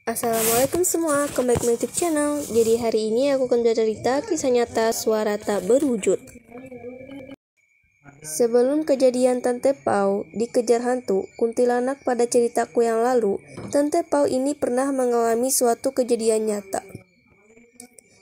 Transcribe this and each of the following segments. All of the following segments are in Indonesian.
Assalamualaikum semua, kembali ke YouTube channel. Jadi hari ini aku akan bercerita kisah nyata suara tak berwujud. Sebelum kejadian Tante Pau dikejar hantu kuntilanak pada ceritaku yang lalu, Tante Pau ini pernah mengalami suatu kejadian nyata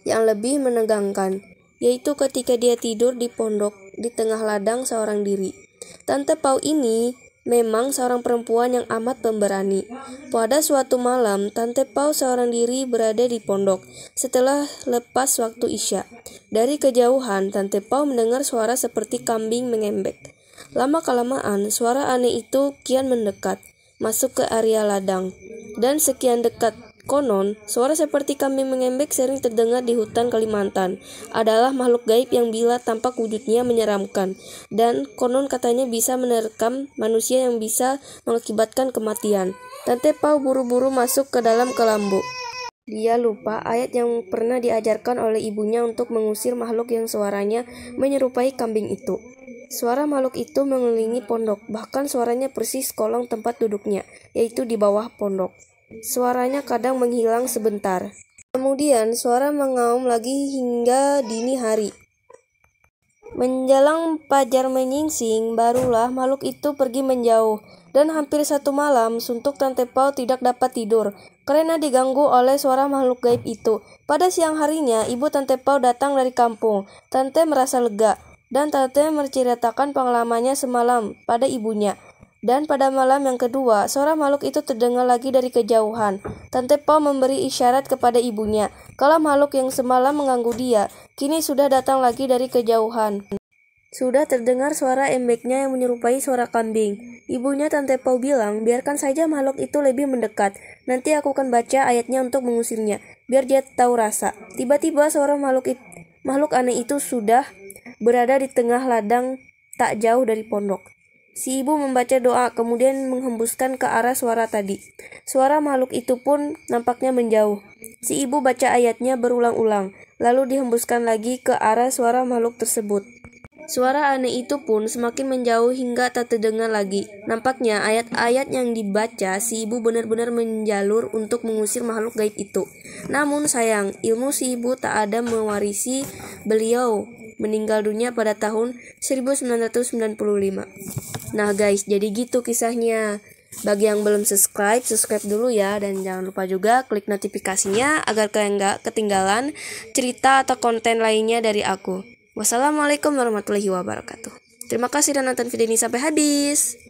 yang lebih menegangkan, yaitu ketika dia tidur di pondok di tengah ladang seorang diri. Tante Pau ini memang seorang perempuan yang amat pemberani. Pada suatu malam, Tante Pau seorang diri berada di pondok. Setelah lepas waktu Isya, dari kejauhan Tante Pau mendengar suara seperti kambing mengembek. Lama-kelamaan, suara aneh itu kian mendekat, masuk ke area ladang. Dan sekian dekat, konon, suara seperti kambing mengembek sering terdengar di hutan Kalimantan. Adalah makhluk gaib yang bila tampak wujudnya menyeramkan. Dan konon katanya bisa menerkam manusia yang bisa mengakibatkan kematian. Tante Pau buru-buru masuk ke dalam kelambu. Dia lupa ayat yang pernah diajarkan oleh ibunya untuk mengusir makhluk yang suaranya menyerupai kambing itu. Suara makhluk itu mengelilingi pondok, bahkan suaranya persis kolong tempat duduknya, yaitu di bawah pondok. Suaranya kadang menghilang sebentar. Kemudian suara mengaum lagi hingga dini hari. Menjelang fajar menyingsing, barulah makhluk itu pergi menjauh. Dan hampir satu malam, suntuk Tante Pau tidak dapat tidur karena diganggu oleh suara makhluk gaib itu. Pada siang harinya, ibu Tante Pau datang dari kampung. Tante merasa lega, dan Tante menceritakan pengalamannya semalam pada ibunya. Dan pada malam yang kedua, suara makhluk itu terdengar lagi dari kejauhan. Tante Pau memberi isyarat kepada ibunya, kalau makhluk yang semalam mengganggu dia, kini sudah datang lagi dari kejauhan. Sudah terdengar suara embeknya yang menyerupai suara kambing. Ibunya Tante Pau bilang, biarkan saja makhluk itu lebih mendekat. Nanti aku akan baca ayatnya untuk mengusirnya, biar dia tahu rasa. Tiba-tiba suara makhluk aneh itu sudah berada di tengah ladang tak jauh dari pondok. Si ibu membaca doa, kemudian menghembuskan ke arah suara tadi. Suara makhluk itu pun nampaknya menjauh. Si ibu baca ayatnya berulang-ulang, lalu dihembuskan lagi ke arah suara makhluk tersebut. Suara aneh itu pun semakin menjauh hingga tak terdengar lagi. Nampaknya ayat-ayat yang dibaca si ibu benar-benar menjalur untuk mengusir makhluk gaib itu. Namun sayang, ilmu si ibu tak ada mewarisi beliau. Meninggal dunia pada tahun 1995. Nah guys, jadi gitu kisahnya. Bagi yang belum subscribe dulu ya. Dan jangan lupa juga klik notifikasinya agar kalian gak ketinggalan cerita atau konten lainnya dari aku. Wassalamualaikum warahmatullahi wabarakatuh. Terima kasih dan nonton video ini sampai habis.